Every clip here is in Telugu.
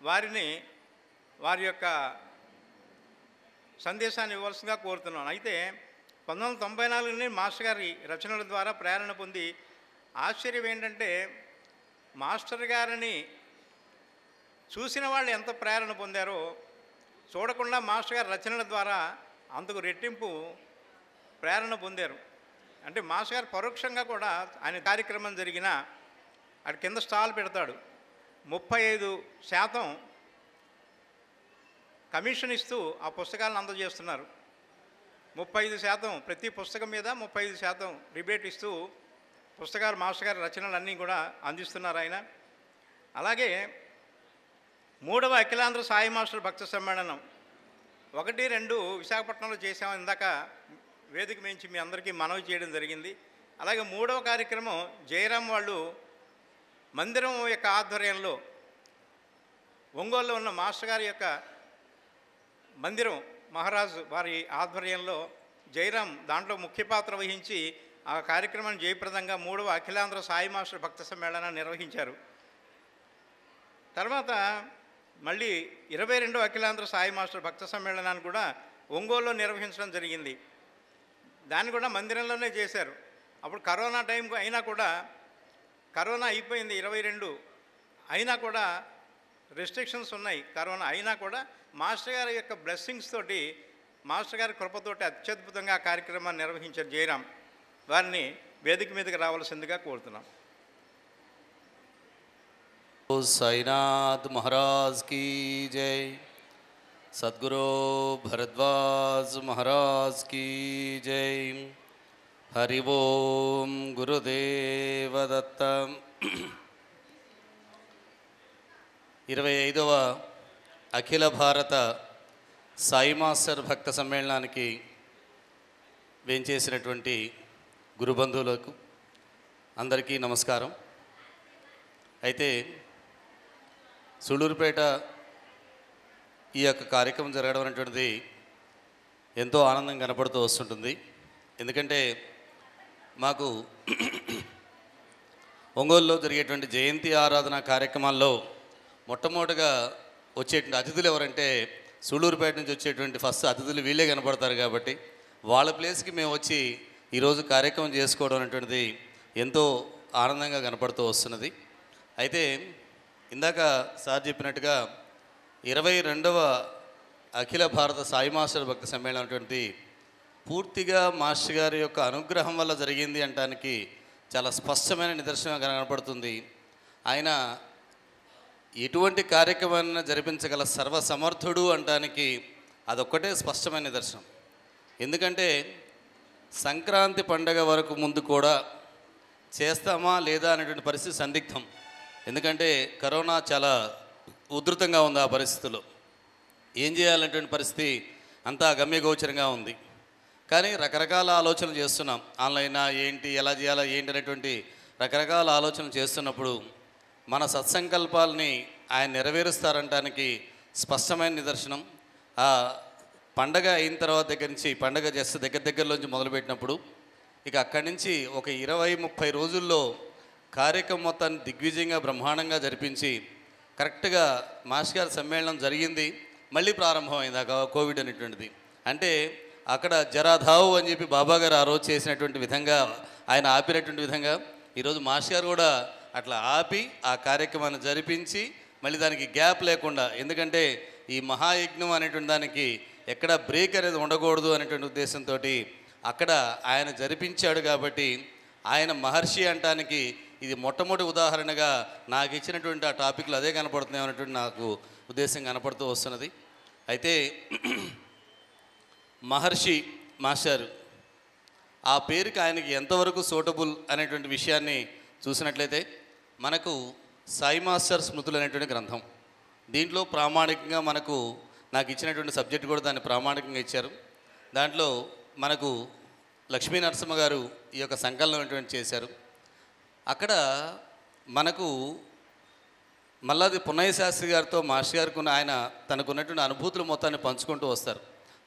వారిని వారి యొక్క సందేశాన్ని ఇవ్వాల్సిందిగా కోరుతున్నాను. అయితే 1994 మాస్టర్ గారి రచనల ద్వారా ప్రేరణ పొంది ఆశ్చర్యం ఏంటంటే మాస్టర్ గారిని చూసిన వాళ్ళు ఎంత ప్రేరణ పొందారో చూడకుండా మాస్టర్ గారి రచనల ద్వారా అంతకు రెట్టింపు ప్రేరణ పొందారు. అంటే మాస్టర్ గారు పరోక్షంగా కూడా ఆయన కార్యక్రమం జరిగిన అక్కడ కింద స్టాల్ పెడతాడు, 35% కమిషన్ ఇస్తూ ఆ పుస్తకాలను అందజేస్తున్నారు. 35% ప్రతి పుస్తకం మీద 35% రిబేట్ ఇస్తూ పుస్తకాలు మాస్టర్ గారి రచనలన్నీ కూడా అందిస్తున్నారు ఆయన. అలాగే 3వ అఖిలాంధ్ర సాయి మాస్టర్ భక్త సమ్మేళనం 1, 2 విశాఖపట్నంలో చేసాము. ఇందాక వేదిక మించి మీ అందరికీ మనవి చేయడం జరిగింది. అలాగే 3వ కార్యక్రమం జయరాం వాళ్ళు మందిరం యొక్క ఆధ్వర్యంలో ఒంగోలులో ఉన్న మాస్టర్ గారి యొక్క మందిరం మహారాజు వారి ఆధ్వర్యంలో జయరాం దాంట్లో ముఖ్య పాత్ర వహించి ఆ కార్యక్రమాన్ని జయప్రదంగా 3వ అఖిలాంధ్ర సాయి మాస్టర్ భక్త సమ్మేళనాన్ని నిర్వహించారు. తర్వాత మళ్ళీ 22వ అఖిలాంధ్ర సాయి మాస్టర్ భక్త సమ్మేళనాన్ని కూడా ఒంగోలులో నిర్వహించడం జరిగింది. దాన్ని కూడా మందిరంలోనే చేశారు. అప్పుడు కరోనా టైం అయినా కూడా, కరోనా అయిపోయింది 22 అయినా కూడా రెస్ట్రిక్షన్స్ ఉన్నాయి. కరోనా అయినా కూడా మాస్టర్ గారి యొక్క బ్లెస్సింగ్స్ తోటి, మాస్టర్ గారి కృపతోటి అత్యద్భుతంగా ఆ కార్యక్రమాన్ని నిర్వహించారు జయరాం. వారిని వేదిక మీదకి రావాల్సిందిగా కోరుతున్నాం. साईनाथ महाराज की जय। सद्गुरु भरद्वाज महाराज की जय। हरि ओम गुरुदेव दत्त। 25వ అఖిల భారత సాయి మాస్టర్ భక్త సమ్మేళనానికి వేంచేసినటువంటి గురుబంధువులకు అందరికీ నమస్కారం. అయితే సూళ్ళూరుపేట ఈ యొక్క కార్యక్రమం జరగడం అనేటువంటిది ఎంతో ఆనందం కనపడుతూ వస్తుంటుంది. ఎందుకంటే మాకు ఒంగోలులో జరిగేటువంటి జయంతి ఆరాధన కార్యక్రమాల్లో మొట్టమొదటిగా వచ్చేటువంటి అతిథులు ఎవరంటే సూళ్ళూరుపేట నుంచి వచ్చేటువంటి ఫస్ట్ అతిథులు వీళ్ళే కనపడతారు. కాబట్టి వాళ్ళ ప్లేస్కి మేము వచ్చి ఈరోజు కార్యక్రమం చేసుకోవడం అనేటువంటిది ఎంతో ఆనందంగా కనపడుతూ వస్తున్నది. అయితే ఇందాక సార్ చెప్పినట్టుగా 22వ అఖిల భారత సాయి మాస్టర్ భక్త సమ్మేళనం అనేటువంటి పూర్తిగా మాస్టర్ గారి యొక్క అనుగ్రహం వల్ల జరిగింది అనడానికి చాలా స్పష్టమైన నిదర్శనం కనపడుతుంది. ఆయన ఎటువంటి కార్యక్రమాన్ని జరిపించగల సర్వసమర్థుడు అనడానికి అదొక్కటే స్పష్టమైన నిదర్శనం. ఎందుకంటే సంక్రాంతి పండగ వరకు ముందు కూడా చేస్తామా లేదా అనేటువంటి పరిస్థితి సందిగ్ధం. ఎందుకంటే కరోనా చాలా ఉధృతంగా ఉంది. ఆ పరిస్థితుల్లో ఏం చేయాలనేటువంటి పరిస్థితి అంతా గమ్యగోచరంగా ఉంది. కానీ రకరకాల ఆలోచనలు చేస్తున్నాం. ఆన్లైనా ఏంటి, ఎలా చేయాలా ఏంటి అనేటువంటి రకరకాల ఆలోచనలు చేస్తున్నప్పుడు మన సత్సంకల్పాలని ఆయన నెరవేరుస్తారనడానికి స్పష్టమైన నిదర్శనం. ఆ పండగ అయిన తర్వాత దగ్గర నుంచి, పండగ చేస్తే దగ్గరలోంచి మొదలుపెట్టినప్పుడు ఇక అక్కడి నుంచి ఒక 20-30 రోజుల్లో కార్యక్రమం మొత్తాన్ని దిగ్విజయంగా బ్రహ్మాండంగా జరిపించి కరెక్ట్గా మాస్టర్ గారి సమ్మేళనం జరిగింది, మళ్ళీ ప్రారంభమైంది ఆ కోవిడ్ అనేటువంటిది. అంటే అక్కడ జరాధావు అని చెప్పి బాబా గారు ఆ రోజు చేసినటువంటి విధంగా, ఆయన ఆపినటువంటి విధంగా ఈరోజు మాస్టర్ గారు కూడా అట్లా ఆపి ఆ కార్యక్రమాన్ని జరిపించి మళ్ళీ దానికి గ్యాప్ లేకుండా, ఎందుకంటే ఈ మహాయజ్ఞం అనేటువంటి దానికి ఎక్కడ బ్రేక్ అనేది ఉండకూడదు అనేటువంటి ఉద్దేశంతో అక్కడ ఆయన జరిపించాడు. కాబట్టి ఆయన మహర్షి అనటానికి ఇది మొట్టమొదటి ఉదాహరణగా నాకు ఇచ్చినటువంటి ఆ టాపిక్లు అదే కనపడుతున్నాయి అనేటువంటి నాకు ఉద్దేశం కనపడుతూ వస్తున్నది. అయితే మహర్షి మాస్టర్ ఆ పేరుకి ఆయనకి ఎంతవరకు సూటబుల్ అనేటువంటి విషయాన్ని చూసినట్లయితే మనకు సాయి మాస్టర్ స్మృతులు అనేటువంటి గ్రంథం, దీంట్లో ప్రామాణికంగా నాకు ఇచ్చినటువంటి సబ్జెక్ట్ కూడా దాన్ని ప్రామాణికంగా ఇచ్చారు. దాంట్లో మనకు లక్ష్మీ నరసింహ గారు ఈ యొక్క సంకలనం అనేటువంటి చేశారు. అక్కడ మనకు మల్లాది పున్నయ్య శాస్త్రి గారితో మాస్టర్ గారికి ఆయన తనకున్నటువంటి అనుభూతులు మొత్తాన్ని పంచుకుంటూ వస్తారు.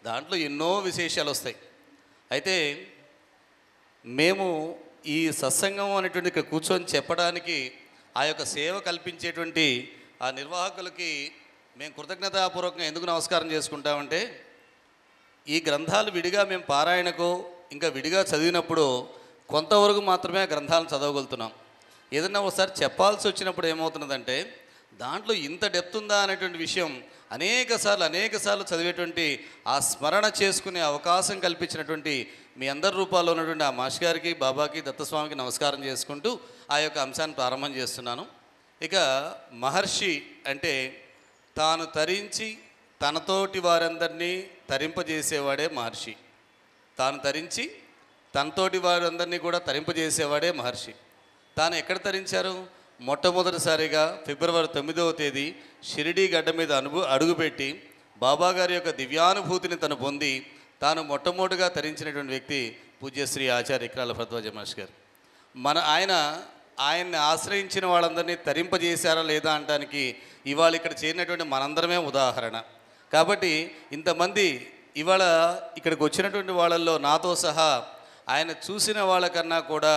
దాంట్లో ఎన్నో విశేషాలు వస్తాయి. అయితే మేము ఈ సత్సంగం అనేటువంటి ఇక్కడ కూర్చొని చెప్పడానికి ఆ యొక్క సేవ కల్పించేటువంటి ఆ నిర్వాహకులకి మేము కృతజ్ఞతాపూర్వకంగా ఎందుకు నమస్కారం చేసుకుంటామంటే, ఈ గ్రంథాలు విడిగా మేము పారాయణకో ఇంకా విడిగా చదివినప్పుడు కొంతవరకు మాత్రమే ఆ గ్రంథాలను చదవగలుగుతున్నాం. ఏదన్నా ఒకసారి చెప్పాల్సి వచ్చినప్పుడు ఏమవుతున్నదంటే, దాంట్లో ఇంత డెప్త్ ఉందా అనేటువంటి విషయం అనేక సార్లు చదివేటువంటి ఆ స్మరణ చేసుకునే అవకాశం కల్పించినటువంటి మీ అందరి రూపాల్లో ఉన్నటువంటి ఆ మాష్ గారికి, బాబాకి, దత్తస్వామికి నమస్కారం చేసుకుంటూ ఆ యొక్క అంశాన్ని ప్రారంభం చేస్తున్నాను. ఇక మహర్షి అంటే తాను తరించి తనతోటి వారందరినీ తరింపజేసేవాడే మహర్షి. తాను తరించి తనతోటి వారందరినీ కూడా తరింపజేసేవాడే మహర్షి. తాను ఎక్కడ తరించారు? మొట్టమొదటిసారిగా ఫిబ్రవరి 9వ తేదీ షిరిడీ గడ్డ మీద అడుగుపెట్టి బాబాగారి యొక్క దివ్యానుభూతిని తను పొంది తాను మొట్టమొదటిగా తరించినటువంటి వ్యక్తి పూజ్యశ్రీ ఆచార్య ఇక్రాల భరద్వాజ మహర్షి గారు. ఆయన్ని ఆశ్రయించిన వాళ్ళందరినీ తరింపజేశారా లేదా అనడానికి ఇవాళ ఇక్కడ చేరినటువంటి మనందరమే ఉదాహరణ. కాబట్టి ఇంతమంది ఇవాళ ఇక్కడికి వచ్చినటువంటి వాళ్ళల్లో నాతో సహా ఆయన చూసిన వాళ్ళకన్నా కూడా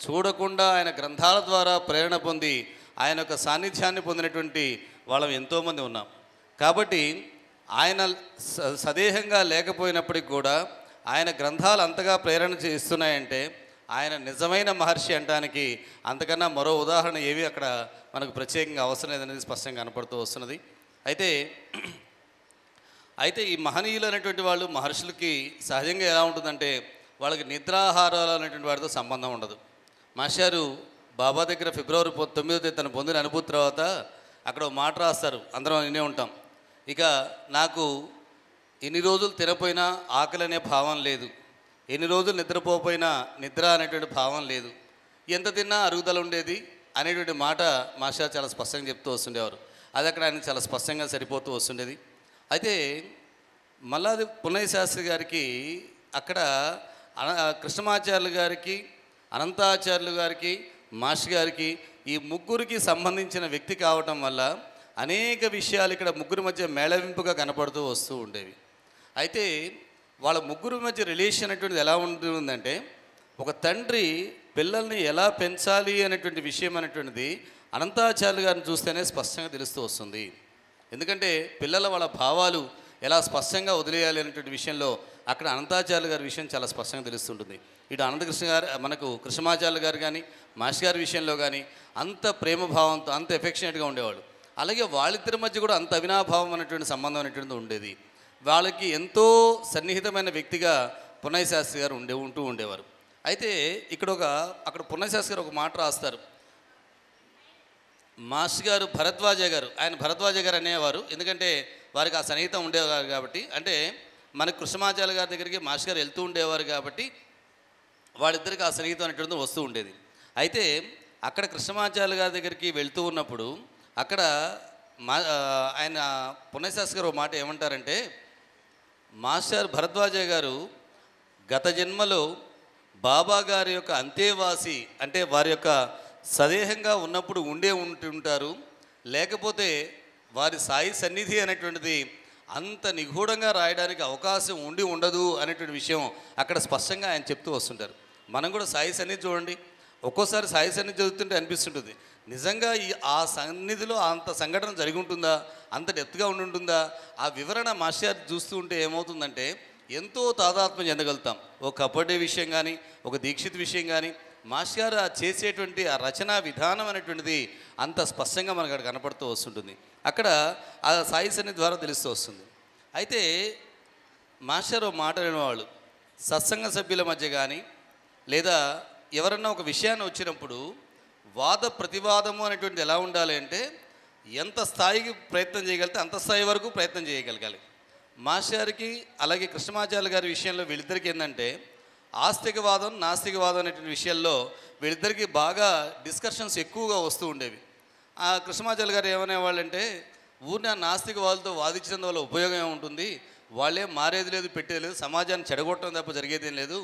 చూడకుండా ఆయన గ్రంథాల ద్వారా ప్రేరణ పొంది ఆయన యొక్క సాన్నిధ్యాన్ని పొందినటువంటి వాళ్ళం ఎంతోమంది ఉన్నాం. కాబట్టి ఆయన సదేహంగా లేకపోయినప్పటికి కూడా ఆయన గ్రంథాలు అంతగా ప్రేరణ చేస్తున్నాయంటే ఆయన నిజమైన మహర్షి అనడానికి అంతకన్నా మరో ఉదాహరణ ఏవి అక్కడ మనకు ప్రత్యేకంగా అవసరం లేదనేది స్పష్టంగా కనపడుతూ వస్తున్నది. అయితే ఈ మహనీయులు అనేటువంటి వాళ్ళు మహర్షులకి సహజంగా ఎలా ఉంటుందంటే వాళ్ళకి నిద్రాహారాలు అనేటువంటి వాటితో సంబంధం ఉండదు. మాస్టారు బాబా దగ్గర ఫిబ్రవరి 9వ తేదీ తను పొందిన అనుభూతి తర్వాత అక్కడ ఒక మాట రాస్తారు, అందరం వినే ఉంటాం. ఇక నాకు ఎన్ని రోజులు తినపోయినా ఆకలి అనే భావం లేదు, ఎన్ని రోజులు నిద్రపోయినా నిద్ర అనేటువంటి భావం లేదు, ఎంత తిన్నా అరుగుదల ఉండేది అనేటువంటి మాట మాస్టర్ చాలా స్పష్టంగా చెప్తూ వస్తుండేవారు. అది అక్కడ ఆయన చాలా స్పష్టంగా సరిపోతూ వస్తుండేది. అయితే మల్లాది పున్నయ్య శాస్త్రి గారికి అక్కడ కృష్ణమాచార్యులు గారికి, అనంతాచార్యులు గారికి, మాస్టర్ గారికి ఈ ముగ్గురికి సంబంధించిన వ్యక్తి కావటం వల్ల అనేక విషయాలు ఇక్కడ ముగ్గురి మధ్య మేళవింపుగా కనపడుతూ వస్తూ ఉండేవి. అయితే వాళ్ళ ముగ్గురి మధ్య రిలేషన్ అనేటువంటిది ఎలా ఉంటుందంటే, ఒక తండ్రి పిల్లల్ని ఎలా పెంచాలి అనేటువంటి విషయం అనేటువంటిది అనంతాచార్యులు గారిని చూస్తేనే స్పష్టంగా తెలుస్తూ వస్తుంది. ఎందుకంటే వాళ్ళ భావాలు ఎలా స్పష్టంగా వదిలేయాలి అనేటువంటి విషయంలో అక్కడ అనంతాచార్యులు గారి విషయం చాలా స్పష్టంగా తెలుస్తుంటుంది. ఇటు అనంతకృష్ణ గారు, మనకు కృష్ణమాచార్యులు గారు కానీ మాస్టర్ గారి విషయంలో కానీ అంత ప్రేమభావంతో అంత ఎఫెక్షనేట్గా ఉండేవాళ్ళు. అలాగే వాళ్ళిద్దరి మధ్య కూడా అంత అవినాభావం అనేటువంటి సంబంధం అనేటువంటిది ఉండేది. వాళ్ళకి ఎంతో సన్నిహితమైన వ్యక్తిగా పున్నయ్య శాస్త్రి గారు ఉంటూ ఉండేవారు. అయితే అక్కడ పున్నయ్య శాస్త్రి గారు ఒక మాట రాస్తారు. మాస్టర్ గారు ఆయన భరద్వాజ గారు అనేవారు, ఎందుకంటే వారికి ఆ సన్నిహితం ఉండేవారు కాబట్టి. అంటే మనకు కృష్ణమాచార్య గారి దగ్గరికి మాస్టర్ గారు వెళ్తూ ఉండేవారు కాబట్టి వాళ్ళిద్దరికి ఆ సన్నిహితం అనేటువంటిది వస్తూ ఉండేది. అయితే అక్కడ కృష్ణమాచార్య గారి దగ్గరికి వెళ్తూ ఉన్నప్పుడు అక్కడ ఆయన పున్నయ్య శాస్త్రి గారు ఒక మాట ఏమంటారంటే, మాస్టర్ భరద్వాజ గారు గత జన్మలో బాబా గారి యొక్క అంతేవాసి, అంటే వారి యొక్క సదేహంగా ఉన్నప్పుడు ఉంటుంటారు, లేకపోతే వారి సాయి సన్నిధి అనేటువంటిది అంత నిగూఢంగా రాయడానికి అవకాశం ఉండదు అనేటువంటి విషయం అక్కడ స్పష్టంగా ఆయన చెప్తూ వస్తుంటారు. మనం కూడా సాయి సన్నిధి చూడండి, ఒక్కోసారి సాయి సన్నిధి చదువుతుంటే అనిపిస్తుంటుంది, నిజంగా ఆ సన్నిధిలో అంత సంఘటన జరిగి ఉంటుందా, అంత డెప్త్గా ఉంటుందా? ఆ వివరణ మాస్టర్ చూస్తూ ఉంటే ఏమవుతుందంటే ఎంతో తాదాత్మ్యం చెందగలుగుతాం. ఒక కబడ్డీ విషయం కానీ, ఒక దీక్షిత్ విషయం కానీ, మాస్టర్ చేసేటువంటి ఆ రచనా విధానం అనేటువంటిది అంత స్పష్టంగా మనకు అక్కడ కనపడుతూ వస్తుంటుంది. అక్కడ ఆ సాయి సన్నిధి ద్వారా తెలుస్తూ వస్తుంది. అయితే మాస్టర్ మాట వినేవాళ్ళు సత్సంగ సభ్యుల మధ్య కానీ లేదా ఎవరన్నా ఒక విషయాన్ని వచ్చినప్పుడు వాద ప్రతివాదము అనేటువంటిది ఎలా ఉండాలి అంటే, ఎంత స్థాయికి ప్రయత్నం చేయగలిగితే అంత స్థాయి వరకు ప్రయత్నం చేయగలగాలి. మాస్టర్కి అలాగే కృష్ణమాచార్య గారి విషయంలో వీళ్ళిద్దరికీ ఏంటంటే ఆస్తికవాదం నాస్తికవాదం అనేటువంటి విషయాల్లో వీళ్ళిద్దరికీ బాగా డిస్కషన్స్ ఎక్కువగా వస్తూ ఉండేవి. ఆ కృష్ణమాచార్య గారు ఏమనేవాళ్ళంటే, ఊరిన నాస్తికవాదులతో వాదించడం వల్ల ఉపయోగం ఏముంటుంది, వాళ్ళేం మారేది లేదు, పెట్టేది లేదు, సమాజాన్ని చెడగొట్టడం తప్ప జరిగేదేం లేదు,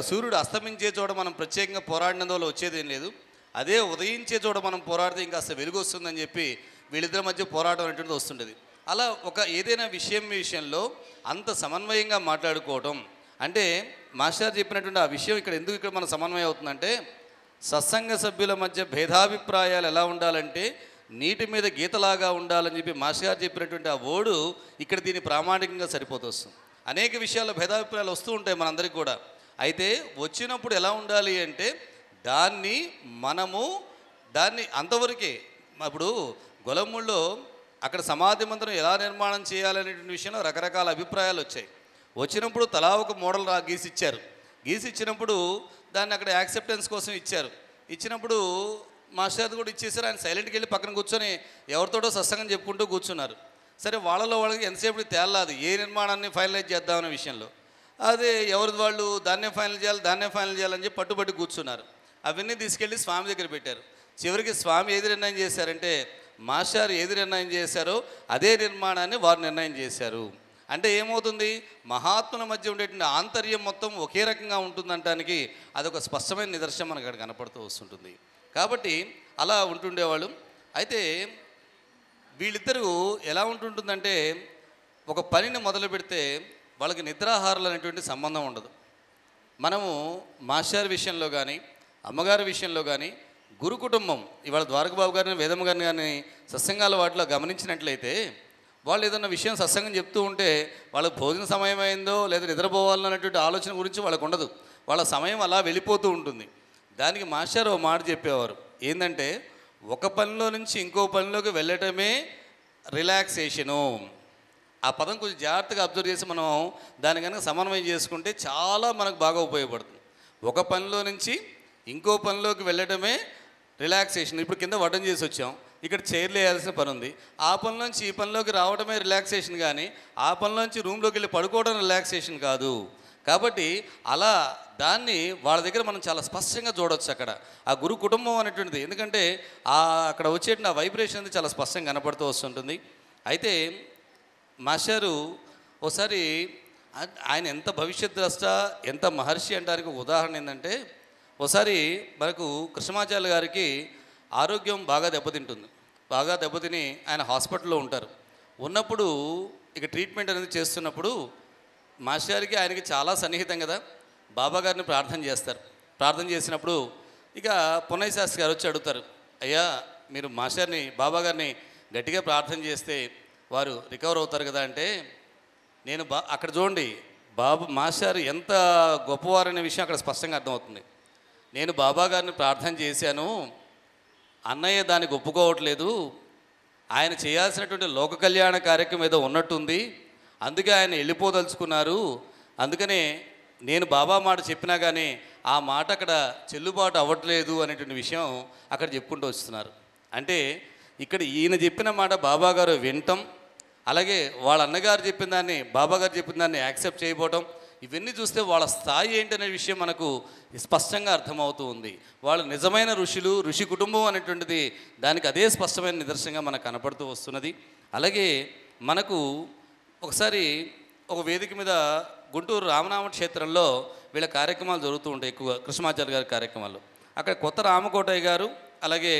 సూర్యుడు అస్తమించే చోట మనం ప్రత్యేకంగా పోరాడినందు వల్ల వచ్చేదేం లేదు, అదే ఉదయించే చోట మనం పోరాడితే ఇంకా అసలు వెలుగు వస్తుందని చెప్పి వీళ్ళిద్దరి మధ్య పోరాటం అనేటువంటిది వస్తుండేది. అలా ఏదైనా విషయంలో అంత సమన్వయంగా మాట్లాడుకోవటం అంటే మాస్టర్ చెప్పినటువంటి ఆ విషయం ఇక్కడ మన సమన్వయం అవుతుందంటే, సత్సంగ సభ్యుల మధ్య భేదాభిప్రాయాలు ఎలా ఉండాలంటే నీటి మీద గీతలాగా ఉండాలని చెప్పి మాస్టర్ గారు చెప్పినటువంటి ఆ ఓడు ఇక్కడ దీన్ని ప్రామాణికంగా సరిపోతూ వస్తుంది. అనేక విషయాల్లో భేదాభిప్రాయాలు వస్తూ ఉంటాయి మనందరికీ కూడా. అయితే వచ్చినప్పుడు ఎలా ఉండాలి అంటే దాన్ని అంతవరకే. ఇప్పుడు గొలముల్లో అక్కడ సమాధి మందిరం ఎలా నిర్మాణం చేయాలనేటువంటి విషయంలో రకరకాల అభిప్రాయాలు వచ్చాయి. వచ్చినప్పుడు తలా ఒక మోడల్ గీసిచ్చారు. గీసిచ్చినప్పుడు దాన్ని అక్కడ యాక్సెప్టెన్స్ కోసం ఇచ్చారు. ఇచ్చినప్పుడు మాస్టర్ కూడా ఇచ్చేసారు. ఆయన సైలెంట్కి వెళ్ళి పక్కన కూర్చొని ఎవరితోటో సత్సంగం చెప్పుకుంటూ కూర్చున్నారు. సరే, వాళ్ళకి ఎంతసేపు తేలాది ఏ నిర్మాణాన్ని ఫైనలైజ్ చేద్దామనే విషయంలో. అదే ఎవరిది వాళ్ళు దాన్నే ఫైనల్ చేయాలని చెప్పి పట్టుబట్టి కూర్చున్నారు. అవన్నీ తీసుకెళ్ళి స్వామి దగ్గర పెట్టారు. చివరికి స్వామి ఏది నిర్ణయం చేశారంటే మాస్టర్ ఏది నిర్ణయం చేశారో అదే నిర్మాణాన్ని వారు నిర్ణయం చేశారు. అంటే ఏమవుతుంది, మహాత్ముల మధ్య ఉండేటువంటి ఆంతర్యం మొత్తం ఒకే రకంగా ఉంటుందంటానికి అదొక స్పష్టమైన నిదర్శనం మనకు అక్కడ కనపడుతూ వస్తుంటుంది. కాబట్టి అలా ఉంటుండేవాళ్ళు. అయితే వీళ్ళిద్దరూ ఎలా ఉంటుంటుందంటే ఒక పనిని మొదలు పెడితే వాళ్ళకి నిద్రాహారాలు అనేటువంటి సంబంధం ఉండదు. మనము మాస్టర్ విషయంలో కానీ అమ్మగారి విషయంలో కానీ గురు కుటుంబం ఇవాళ ద్వారకబాబు గారిని వేదమ్మ గారిని కానీ సత్సంగాల వాటిలో గమనించినట్లయితే వాళ్ళు ఏదన్నా విషయం సత్సంగం చెప్తూ ఉంటే వాళ్ళకి భోజన సమయం అయిందో లేదా నిద్రపోవాలన్నటువంటి ఆలోచన గురించి వాళ్ళకు ఉండదు. వాళ్ళ సమయం అలా వెళ్ళిపోతూ ఉంటుంది. దానికి మాస్టర్ ఓ మాట చెప్పేవారు, ఏంటంటే ఒక పనిలో నుంచి ఇంకో పనిలోకి వెళ్ళటమే రిలాక్సేషను. ఆ పదం కొంచెం జాగ్రత్తగా అబ్జర్వ్ చేసి మనం దాని కనుక సమన్వయం చేసుకుంటే చాలా మనకు బాగా ఉపయోగపడుతుంది. ఒక పనిలో నుంచి ఇంకో పనిలోకి వెళ్ళటమే రిలాక్సేషన్. ఇప్పుడు కింద వడ్డం చేసి వచ్చాం, ఇక్కడ చైర్లు వేయాల్సిన పని ఉంది. ఆ పనిలోంచి ఈ పనిలోకి రావడమే రిలాక్సేషన్, కానీ ఆ పనిలోంచి రూమ్లోకి వెళ్ళి పడుకోవడం రిలాక్సేషన్ కాదు. కాబట్టి అలా దాన్ని వాళ్ళ దగ్గర మనం చాలా స్పష్టంగా చూడవచ్చు. అక్కడ ఆ గురు కుటుంబం అనేటువంటిది, ఎందుకంటే అక్కడ వచ్చేటువంటి ఆ వైబ్రేషన్ అనేది చాలా స్పష్టంగా కనపడుతూ వస్తుంటుంది. అయితే మాస్టారు ఒకసారి ఆయన ఎంత భవిష్యత్ ద్రష్ట, ఎంత మహర్షి అనడానికి ఉదాహరణ ఏంటంటే, ఒకసారి మనకు కృష్ణమాచార్య గారికి ఆరోగ్యం బాగా దెబ్బతిని ఆయన హాస్పిటల్లో ఉంటారు. ఉన్నప్పుడు ఇక ట్రీట్మెంట్ అనేది చేస్తున్నప్పుడు మాస్టర్కి ఆయనకి చాలా సన్నిహితం కదా, బాబా గారిని ప్రార్థన చేస్తారు. ప్రార్థన చేసినప్పుడు ఇక పున్నయ్య శాస్త్రి గారు వచ్చి అడుగుతారు, అయ్యా మీరు మాస్టర్ని బాబా గారిని గట్టిగా ప్రార్థన చేస్తే వారు రికవర్ అవుతారు కదా అంటే, నేను అక్కడ చూడండి మాస్టర్ ఎంత గొప్పవారనే విషయం అక్కడ స్పష్టంగా అర్థమవుతుంది. నేను బాబా గారిని ప్రార్థన చేశాను, అన్నయ్య దానికి ఒప్పుకోవట్లేదు, ఆయన చేయాల్సినటువంటి లోక కళ్యాణ కార్యక్రమం ఏదో ఉన్నట్టుంది, అందుకే ఆయన వెళ్ళిపోదలుచుకున్నారు, అందుకనే నేను బాబా మాట చెప్పినా కానీ ఆ మాట అక్కడ చెల్లుబాటు అవ్వట్లేదు అనేటువంటి విషయం అక్కడ చెప్పుకుంటూ వస్తున్నారు. అంటే ఇక్కడ ఈయన చెప్పిన మాట బాబా గారు వినటం, అలాగే వాళ్ళ అన్నగారు చెప్పిన దాన్ని బాబా గారు చెప్పిన దాన్ని యాక్సెప్ట్ చేయబోవటం, ఇవన్నీ చూస్తే వాళ్ళ స్థాయి ఏంటనే విషయం మనకు స్పష్టంగా అర్థమవుతూ ఉంది. వాళ్ళు నిజమైన ఋషి కుటుంబం అనేటువంటిది దానికి అదే స్పష్టమైన నిదర్శనంగా మనకు కనపడుతూ వస్తున్నది. అలాగే మనకు ఒకసారి ఒక వేదిక మీద గుంటూరు రామనామ క్షేత్రంలో వీళ్ళ కార్యక్రమాలు జరుగుతూ ఉంటాయి ఎక్కువగా, కృష్ణమాచార్య గారి కార్యక్రమాలు. అక్కడ కొత్త రామకోటయ్య గారు అలాగే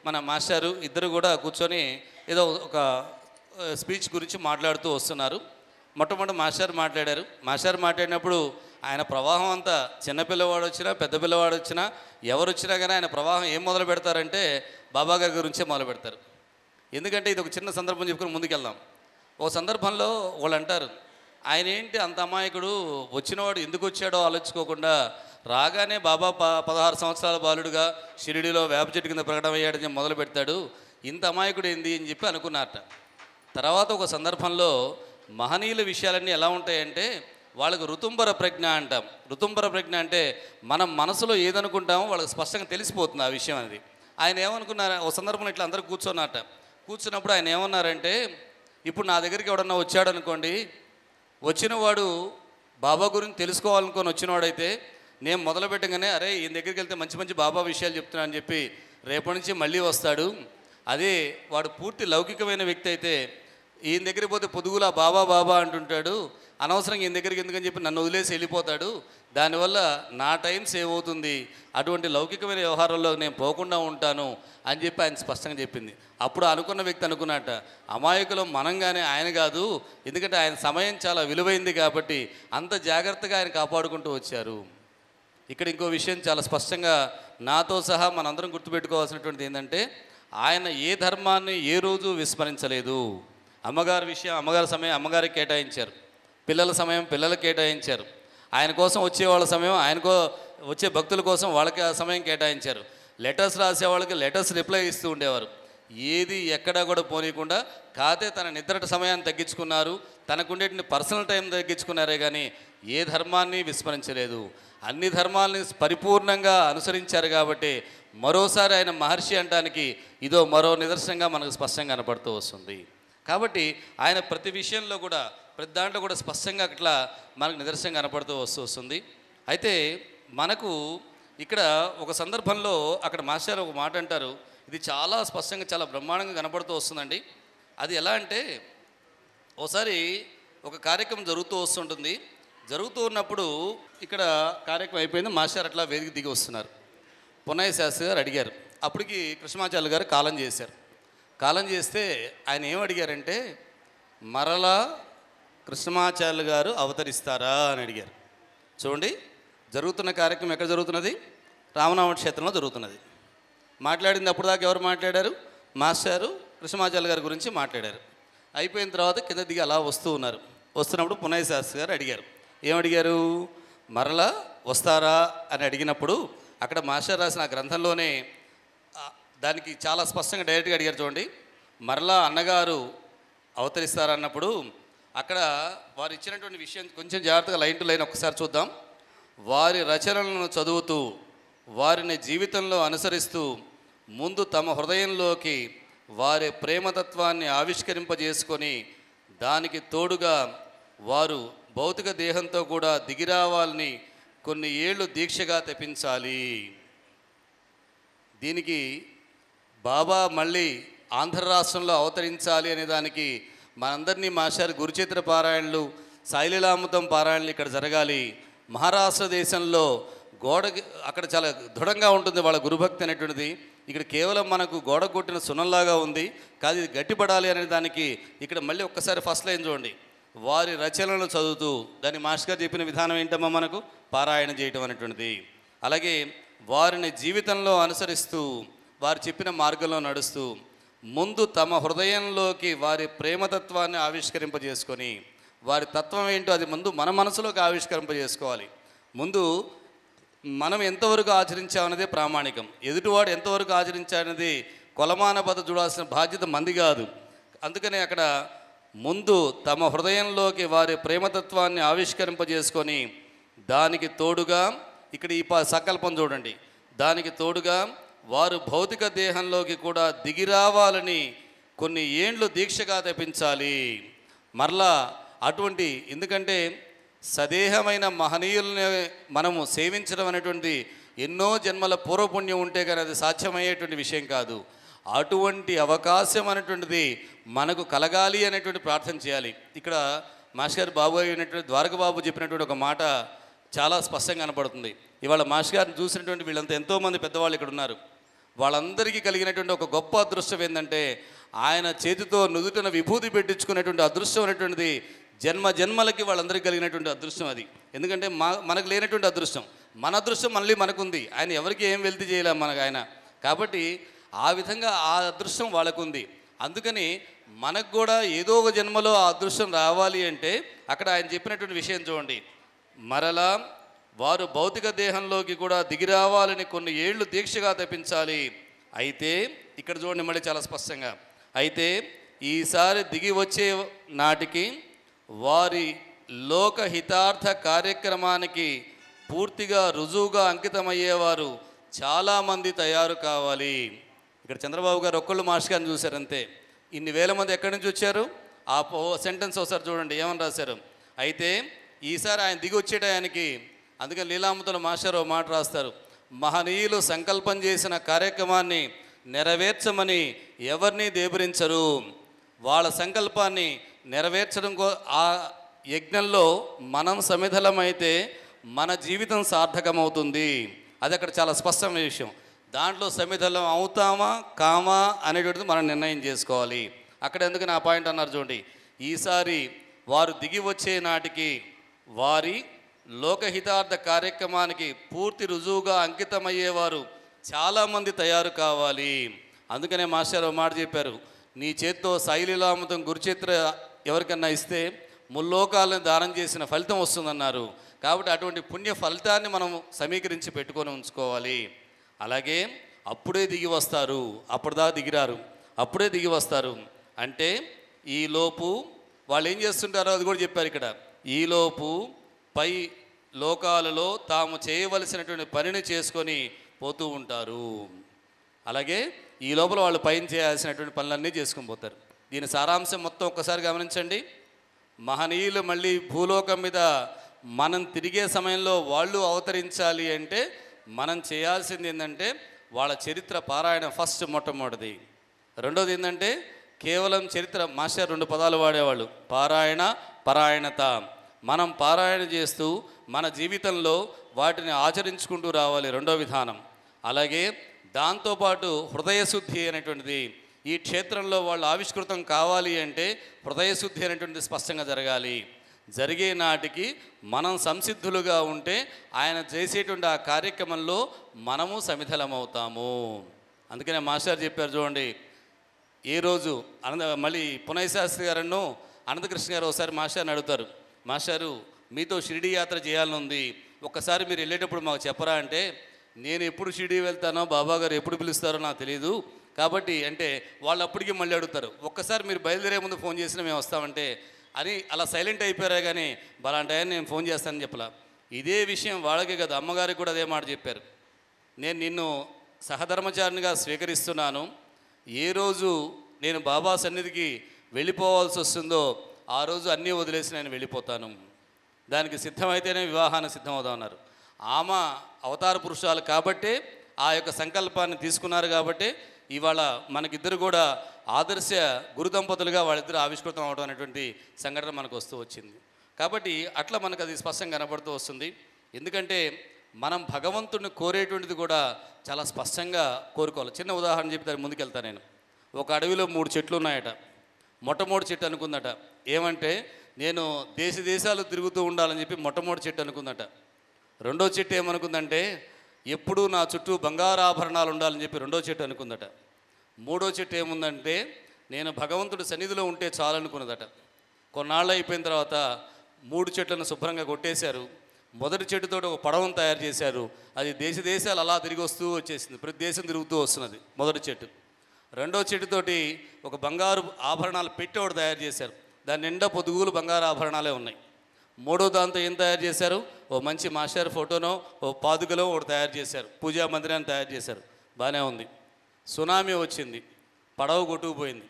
మన మాస్టారు ఇద్దరు కూడా కూర్చొని ఏదో ఒక స్పీచ్ గురించి మాట్లాడుతూ వస్తున్నారు. మొట్టమొదటి మాస్టర్ మాట్లాడినప్పుడు ఆయన ప్రవాహం అంతా చిన్నపిల్లవాడు వచ్చినా పెద్ద పిల్లవాడు వచ్చినా ఎవరు వచ్చినా కానీ ఆయన ప్రవాహం ఏం మొదలు పెడతారంటే బాబా గారి గురించే మొదలు పెడతారు. ఎందుకంటే ఇది ఒక చిన్న సందర్భం చెప్పుకొని ముందుకెళ్దాం. ఓ సందర్భంలో వాళ్ళు అంటారు, ఆయన ఏంటి అంత అమాయకుడు, వచ్చినవాడు ఎందుకు వచ్చాడో ఆలోచించుకోకుండా రాగానే బాబా 16 సంవత్సరాల బాలుడుగా షిరిడిలో వేప చెట్టు కింద ప్రకటమయ్యాడని మొదలు పెడతాడు, ఇంత అమాయకుడు ఏంది అని చెప్పి అనుకున్నారట. తర్వాత ఒక సందర్భంలో మహనీయుల విషయాలన్నీ ఎలా ఉంటాయంటే వాళ్ళకు ఋతుంబర ప్రజ్ఞ అంటాం. ఋతుంబర ప్రజ్ఞ అంటే మనం మనసులో ఏదనుకుంటామో వాళ్ళకి స్పష్టంగా తెలిసిపోతుంది ఆ విషయం అనేది. ఆయన ఏమనుకున్నారు, ఒక సందర్భంలో ఇట్లా అందరూ కూర్చున్నప్పుడు ఆయన ఏమన్నారంటే, ఇప్పుడు నా దగ్గరికి ఎవడన్నా వచ్చాడు అనుకోండి, వచ్చినవాడు బాబా గురించి తెలుసుకోవాలనుకొని వచ్చినవాడైతే నేను మొదలు పెట్టగానే అరే ఈయన దగ్గరికి వెళ్తే మంచి మంచి బాబా విషయాలు చెప్తున్నా అని చెప్పి రేపటి నుంచి మళ్ళీ వస్తాడు. అదే వాడు పూర్తి లౌకికమైన వ్యక్తి అయితే ఈయన దగ్గరికి పోతే పొదుగులా బాబా అంటుంటాడు, అనవసరంగా ఈయన దగ్గరికి ఎందుకని చెప్పి నన్ను వదిలేసి వెళ్ళిపోతాడు, దానివల్ల నా టైం సేవ్ అవుతుంది, అటువంటి లౌకికమైన వ్యవహారాల్లో నేను పోకుండా ఉంటాను అని చెప్పి ఆయన స్పష్టంగా చెప్పింది. అప్పుడు అనుకున్న వ్యక్తి అనుకున్నట్ట, అమాయకులం మనంగానే ఆయన కాదు, ఎందుకంటే ఆయన సమయం చాలా విలువైంది కాబట్టి అంత జాగ్రత్తగా ఆయన కాపాడుకుంటూ వచ్చారు. ఇక్కడ ఇంకో విషయం చాలా స్పష్టంగా నాతో సహా మనందరం గుర్తుపెట్టుకోవాల్సినటువంటిది ఏంటంటే, ఆయన ఏ ధర్మాన్ని ఏ రోజు విస్మరించలేదు. అమ్మగారి విషయం అమ్మగారి సమయం అమ్మగారికి కేటాయించారు, పిల్లల సమయం పిల్లలకు కేటాయించారు, ఆయన కోసం వచ్చే వాళ్ళ సమయం వచ్చే భక్తుల కోసం వాళ్ళకి ఆ సమయం కేటాయించారు. లెటర్స్ రాసే వాళ్ళకి లెటర్స్ రిప్లై ఇస్తూ ఉండేవారు. ఏది ఎక్కడా కూడా పోనీయకుండా కాతే తన నిద్రట సమయాన్ని తగ్గించుకున్నారు, తనకుండేటువంటి పర్సనల్ టైం తగ్గించుకున్నారే కానీ ఏ ధర్మాన్ని విస్మరించలేదు. అన్ని ధర్మాలని పరిపూర్ణంగా అనుసరించారు కాబట్టి మరోసారి ఆయన మహర్షి అనడానికి ఇదో మరో నిదర్శనంగా మనకు స్పష్టంగా కనపడుతూ వస్తుంది. కాబట్టి ఆయన ప్రతి విషయంలో కూడా ప్రతి దాంట్లో కూడా స్పష్టంగా అట్లా మనకు నిదర్శనంగా కనపడుతూ వస్తుంది. అయితే మనకు ఇక్కడ ఒక సందర్భంలో అక్కడ మాస్టర్ ఒక మాట అంటారు, ఇది చాలా స్పష్టంగా చాలా బ్రహ్మాండంగా కనపడుతూ వస్తుందండి. అది ఎలా అంటే, ఓసారి ఒక కార్యక్రమం జరుగుతూ వస్తుంటుంది. జరుగుతూ ఉన్నప్పుడు ఇక్కడ కార్యక్రమం అయిపోయింది, మాస్టర్ అట్లా వేదిక దిగి వస్తున్నారు. పున్నయ్య శాస్త్రి గారు అడిగారు, అప్పటికి కృష్ణమాచార్య గారు కాలం చేశారు. కాలం చేస్తే ఆయన ఏం అడిగారంటే, మరలా కృష్ణమాచార్యులు గారు అవతరిస్తారా అని అడిగారు. చూడండి, జరుగుతున్న కార్యక్రమం ఎక్కడ జరుగుతున్నది? రామనామ క్షేత్రంలో జరుగుతున్నది. మాట్లాడింది అప్పుడు దాకా ఎవరు మాట్లాడారు? మాస్టారు కృష్ణమాచార్యులు గారి గురించి మాట్లాడారు. అయిపోయిన తర్వాత కింద దిగి అలా వస్తూ ఉన్నారు. వస్తున్నప్పుడు పున్నయ్య శాస్త్రి గారు అడిగారు, ఏమడిగారు? మరలా వస్తారా అని అడిగినప్పుడు అక్కడ మాస్టర్ రాసిన ఆ గ్రంథంలోనే దానికి చాలా స్పష్టంగా డైరెక్ట్గా అడిగారు. చూడండి, మరలా అన్నగారు అవతరిస్తారన్నప్పుడు అక్కడ వారు ఇచ్చినటువంటి విషయం కొంచెం జాగ్రత్తగా లైన్ టు లైన్ ఒకసారి చూద్దాం. వారి రచనలను చదువుతూ వారిని జీవితంలో అనుసరిస్తూ ముందు తమ హృదయంలోకి వారి ప్రేమతత్వాన్ని ఆవిష్కరింపజేసుకొని దానికి తోడుగా వారు భౌతిక దేహంతో కూడా దిగిరావాలని కొన్ని ఏళ్ళు దీక్షగా తెప్పించాలి. దీనికి బాబా మళ్ళీ ఆంధ్ర రాష్ట్రంలో అవతరించాలి అనే దానికి మనందరినీ మాస్టర్ గురుచిత్ర పారాయణలు, సాయిలీలామృతం పారాయణలు ఇక్కడ జరగాలి. మహారాష్ట్ర దేశంలో అక్కడ చాలా దృఢంగా ఉంటుంది వాళ్ళ గురుభక్తి అనేటువంటిది. ఇక్కడ కేవలం మనకు గోడ కొట్టిన సున్నంలాగా ఉంది, కాదు ఇది గట్టిపడాలి అనే దానికి ఇక్కడ మళ్ళీ ఒక్కసారి ఫస్ట్ లైన్ చూడండి. వారి రచనలను చదువుతూ, దాని మాస్టర్ గారు చెప్పిన విధానం ఏంటమ్మా? మనకు పారాయణ చేయటం అనేటువంటిది. అలాగే వారిని జీవితంలో అనుసరిస్తూ వారు చెప్పిన మార్గంలో నడుస్తూ ముందు తమ హృదయంలోకి వారి ప్రేమతత్వాన్ని ఆవిష్కరింపజేసుకొని, వారి తత్వం ఏంటో అది ముందు మన మనసులోకి ఆవిష్కరింపజేసుకోవాలి. ముందు మనం ఎంతవరకు ఆచరించామనేదే ప్రామాణికం. ఎదుటివాడు ఎంతవరకు ఆచరించాలనేది కొలమాన బద్ద చూడాల్సిన బాధ్యత మంది కాదు. అందుకనే అక్కడ ముందు తమ హృదయంలోకి వారి ప్రేమతత్వాన్ని ఆవిష్కరింపజేసుకొని దానికి తోడుగా, ఇక్కడ ఈ సంకల్పం చూడండి, దానికి తోడుగా వారు భౌతిక దేహంలోకి కూడా దిగిరావాలని కొన్ని ఏండ్లు దీక్షగా తెప్పించాలి. మరలా అటువంటి, ఎందుకంటే సదేహమైన మహనీయుల్ని మనము సేవించడం అనేటువంటి ఎన్నో జన్మల పూర్వపుణ్యం ఉంటే కానీ అది సాధ్యమయ్యేటువంటి విషయం కాదు. అటువంటి అవకాశం అనేటువంటిది మనకు కలగాలి అనేటువంటి ప్రార్థన చేయాలి. ఇక్కడ మాస్టర్ గారు బాబు అయినటువంటి ద్వారకబాబు చెప్పినటువంటి ఒక మాట చాలా స్పష్టంగా కనపడుతుంది. ఇవాళ మాస్టర్ గారిని చూసినటువంటి వీళ్ళంతా ఎంతోమంది పెద్దవాళ్ళు ఇక్కడ ఉన్నారు. వాళ్ళందరికీ కలిగినటువంటి ఒక గొప్ప అదృష్టం ఏంటంటే ఆయన చేతితో నుదుటిన విభూతి పెట్టించుకునేటువంటి అదృష్టం అనేటువంటిది జన్మ జన్మలకి వాళ్ళందరికీ కలిగినటువంటి అదృష్టం అది. ఎందుకంటే మనకు లేనటువంటి అదృష్టం, మన అదృష్టం మళ్ళీ మనకుంది. ఆయన ఎవరికి ఏం వెళ్తి చేయలేం మనకు ఆయన. కాబట్టి ఆ విధంగా ఆ అదృష్టం వాళ్ళకుంది. అందుకని మనకు కూడా ఏదో ఒక జన్మలో ఆ అదృష్టం రావాలి అంటే అక్కడ ఆయన చెప్పినటువంటి విషయం చూడండి, మరలా వారు భౌతిక దేహంలోకి కూడా దిగిరావాలని కొన్ని ఏళ్ళు దీక్షగా తెప్పించాలి. అయితే ఇక్కడ చూడండి మళ్ళీ చాలా స్పష్టంగా, అయితే ఈసారి దిగి వచ్చే నాటికి వారి లోకహితార్థ కార్యక్రమానికి పూర్తిగా రుజువుగా అంకితమయ్యేవారు చాలామంది తయారు కావాలి. ఇక్కడ చంద్రబాబు గారు ఒక్కళ్ళు మాస్టర్ గారిని చూశారు అంతే. ఇన్ని వేల మంది ఎక్కడి నుంచి వచ్చారు? ఆ సెంటెన్స్ ఒకసారి చూడండి ఏమని రాశారు. అయితే ఈసారి ఆయన దిగి వచ్చే టయానికి, అందుకని లీలామృతంలో మాస్టర్ ఓ మాట రాస్తారు, మహనీయులు సంకల్పం చేసిన కార్యక్రమాన్ని నెరవేర్చమని ఎవరిని దేబరించరు. వాళ్ళ సంకల్పాన్ని నెరవేర్చడం ఆ యజ్ఞంలో మనం సమిధలమైతే మన జీవితం సార్థకమవుతుంది. అది అక్కడ చాలా స్పష్టమైన విషయం. దాంట్లో సమిధలం అవుతామా కామా అనేటువంటిది మనం నిర్ణయం చేసుకోవాలి. అక్కడ ఎందుకు నా పాయింట్ అన్నారు చూడండి, ఈసారి వారు దిగి వచ్చే నాటికి వారి లోకహితార్థ కార్యక్రమానికి పూర్తి రుజువుగా అంకితమయ్యేవారు చాలామంది తయారు కావాలి. అందుకనే మాస్టర్ ఒక మాట చెప్పారు, నీ చేత్తో శైలిలామృతం గురుచిత్ర ఎవరికన్నా ఇస్తే ముల్లోకాలను దానం చేసిన ఫలితం వస్తుందన్నారు. కాబట్టి అటువంటి పుణ్య ఫలితాన్ని మనం సమీకరించి పెట్టుకొని ఉంచుకోవాలి. అలాగే అప్పుడే దిగి వస్తారు, అప్పటిదాకా దిగిరారు, అప్పుడే దిగి వస్తారు అంటే ఈలోపు వాళ్ళు ఏం చేస్తుంటారో అది కూడా చెప్పారు ఇక్కడ. ఈలోపు పై లోకాలలో తాము చేయవలసినటువంటి పనిని చేసుకొని పోతూ ఉంటారు. అలాగే ఈ లోపల వాళ్ళు పైన చేయాల్సినటువంటి పనులన్నీ చేసుకొని పోతారు. దీని సారాంశం మొత్తం ఒక్కసారి గమనించండి. మహనీయులు మళ్ళీ భూలోకం మీద మనం తిరిగే సమయంలో వాళ్ళు అవతరించాలి అంటే మనం చేయాల్సింది ఏంటంటే వాళ్ళ చరిత్ర పారాయణ ఫస్ట్ మొట్టమొదటిది. రెండోది ఏంటంటే కేవలం చరిత్ర. మాస్టర్ 2 పదాలు వాడేవాళ్ళు, పారాయణ, పరాయణత. మనం పారాయణ చేస్తూ మన జీవితంలో వాటిని ఆచరించుకుంటూ రావాలి, రెండో విధానం. అలాగే దాంతోపాటు హృదయశుద్ధి అనేటువంటిది. ఈ క్షేత్రంలో వాళ్ళు ఆవిష్కృతం కావాలి అంటే హృదయశుద్ధి అనేటువంటిది స్పష్టంగా జరగాలి. జరిగే నాటికి మనం సంసిద్ధులుగా ఉంటే ఆయన చేసేటువంటి ఆ కార్యక్రమంలో మనము సమిధలమవుతాము. అందుకనే మాస్టర్ చెప్పారు చూడండి, ఏ రోజు మళ్ళీ పునయ్య శాస్త్రి గారును అనంతకృష్ణ గారు ఒకసారి మాస్టర్ని అడుగుతారు, మాస్టారు మీతో షిరిడి యాత్ర చేయాలని ఉంది, ఒక్కసారి మీరు వెళ్ళేటప్పుడు మాకు చెప్పరా అంటే, నేను ఎప్పుడు షిరిడి వెళ్తానో బాబా గారు ఎప్పుడు పిలుస్తారో నాకు తెలియదు కాబట్టి అంటే వాళ్ళు అప్పటికి మళ్ళీ అడుగుతారు, ఒక్కసారి మీరు బయలుదేరే ముందు ఫోన్ చేసినా మేము వస్తామంటే అని అలా సైలెంట్ అయిపోయారా. కానీ బలాంటి నేను ఫోన్ చేస్తానని చెప్పలా. ఇదే విషయం వాళ్ళకే కదా, అమ్మగారికి కూడా అదే మాట చెప్పారు, నేను నిన్ను సహధర్మచారినిగా స్వీకరిస్తున్నాను, ఏ రోజు నేను బాబా సన్నిధికి వెళ్ళిపోవాల్సి వస్తుందో ఆ రోజు అన్నీ వదిలేసి నేను వెళ్ళిపోతాను, దానికి సిద్ధమైతేనే వివాహానికి సిద్ధమవుతామన్నారు. ఆమె అవతార పురుషాలు కాబట్టే ఆ యొక్క సంకల్పాన్ని తీసుకున్నారు కాబట్టి ఇవాళ మనకిద్దరు కూడా ఆదర్శ గురు దంపతులుగా వాళ్ళిద్దరు ఆవిష్కృతం అవడం అనేటువంటి సంఘటన మనకు వస్తూ వచ్చింది. కాబట్టి అట్లా మనకు అది స్పష్టంగా కనపడుతూ వస్తుంది. ఎందుకంటే మనం భగవంతుడిని కోరేటువంటిది కూడా చాలా స్పష్టంగా కోరుకోవాలి. చిన్న ఉదాహరణ చెప్తాను, ముందుకెళ్తాను నేను. ఒక అడవిలో 3 చెట్లు ఉన్నాయట. మొట్టమొదటి చెట్టు అనుకుందట ఏమంటే నేను దేశాలు తిరుగుతూ ఉండాలని చెప్పి మొట్టమొదటి చెట్టు అనుకుందట. రెండో చెట్టు ఏమనుకుందంటే ఎప్పుడూ నా చుట్టూ బంగారాభరణాలు ఉండాలని చెప్పి రెండో చెట్టు అనుకుందట. మూడో చెట్టు ఏముందంటే నేను భగవంతుడి సన్నిధిలో ఉంటే చాలనుకున్నదట. కొన్నాళ్ళు అయిపోయిన తర్వాత 3 చెట్లను శుభ్రంగా కొట్టేశారు. మొదటి చెట్టుతో ఒక పడవను తయారు చేశారు. అది దేశాలు అలా తిరిగి వస్తూ వచ్చేసింది, ప్రతి దేశం తిరుగుతూ వస్తున్నది మొదటి చెట్టు. రెండో చెట్టుతోటి ఒక బంగారు ఆభరణాలు పెట్టి ఒకటి తయారు చేశారు, దాని నిండా పొదుగులు బంగారు ఆభరణాలే ఉన్నాయి. మూడో దాంతో ఏం తయారు చేశారు, ఓ మంచి మాస్టర్ ఫోటోనో ఓ పాదుకలో ఒకటి తయారు చేశారు, పూజా మందిరాన్ని తయారు చేశారు, బాగానే ఉంది. సునామీ వచ్చింది, పడవ కొట్టుకుపోయింది,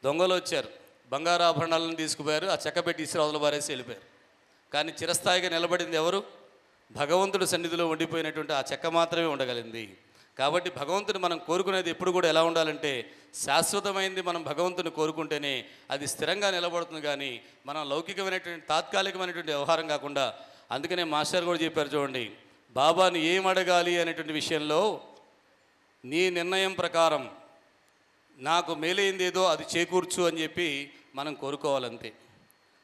దొంగలు వచ్చారు, బంగారు ఆభరణాలను తీసుకుపోయారు, ఆ చెక్క పెట్టి ఇసురవతల బారేసి వెళ్ళిపోయారు. కానీ చిరస్థాయిగా నిలబడింది ఎవరు, భగవంతుడి సన్నిధిలో ఉండిపోయినటువంటి ఆ చెక్క మాత్రమే ఉండగలిగింది. కాబట్టి భగవంతుని మనం కోరుకునేది ఎప్పుడు కూడా ఎలా ఉండాలంటే శాశ్వతమైనది. మనం భగవంతుని కోరుకుంటేనే అది స్థిరంగా నిలబడుతుంది, కానీ మనం లౌకికమైనటువంటి తాత్కాలికమైనటువంటి వ్యవహారం కాకుండా. అందుకనే మాస్టర్ కూడా చెప్పారు చూడండి, బాబాని ఏం అడగాలి అనేటువంటి విషయంలో నీ నిర్ణయం ప్రకారం నాకు మేలైంది ఏదో అది చేకూర్చు అని చెప్పి మనం కోరుకోవాలంతే.